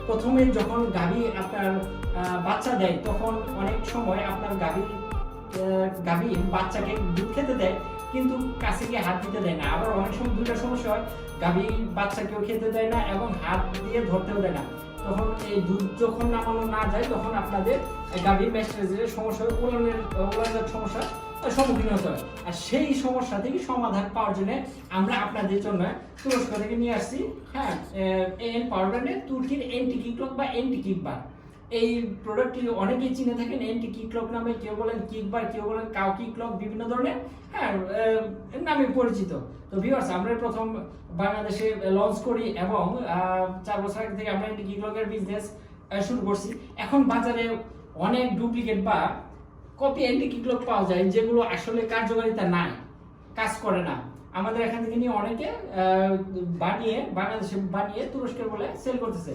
প্রথমে যখন গাভী আপনার বাচ্চা দেয় তখন অনেক সময় আপনার গাভী বাচ্চাকে দুধ খেতে দেয় কিন্তু কাছে গিয়ে হাত দিতে দেয় না। আবার অনেক সময় দুইটা সমস্যা হয়, গাভী বাচ্চাকেও খেতে দেয় না এবং হাত দিয়ে ধরতেও দেয় না। তখন এই দুধ যখন নামানো না যায় তখন আপনাদের গাভীর ম্যাস্টারাইজের সমস্যা হয়, ওলানের সমস্যা সম্মুখীন হতে হয়। আর সেই সমস্যা থেকে সমাধান পাওয়ার জন্য আমরা আপনাদের জন্য তুরস্ক থেকে নিয়ে আসছি, হ্যাঁ, এন পাওয়ার ব্র্যান্ডের তুর্কির এন্টি কিকলক বা এন্টি কিকবার। এই প্রোডাক্টটি অনেকেই চিনে থাকেন এন্টি কিকলক নামে, কেউ বলেন কিকবার, কেউ বলেন কাউ কিকলক, বিভিন্ন ধরনের হ্যাঁ নামে পরিচিত। তো ভিউয়ার্স, আমরা প্রথম বাংলাদেশে লঞ্চ করি এবং 4 বছর আগে থেকে আমরা এন্টি কিকলকের বিজনেস শুরু করছি। এখন বাজারে অনেক ডুপ্লিকেট বা কপি এন্টি কিকলক পাওয়া যায় যেগুলো আসলে কার্যকারিতা নাই, কাজ করে না। আমাদের এখান থেকে নিয়ে অনেকে বানিয়ে বাংলাদেশে বানিয়ে তুরস্কের বলে সেল করতেছে।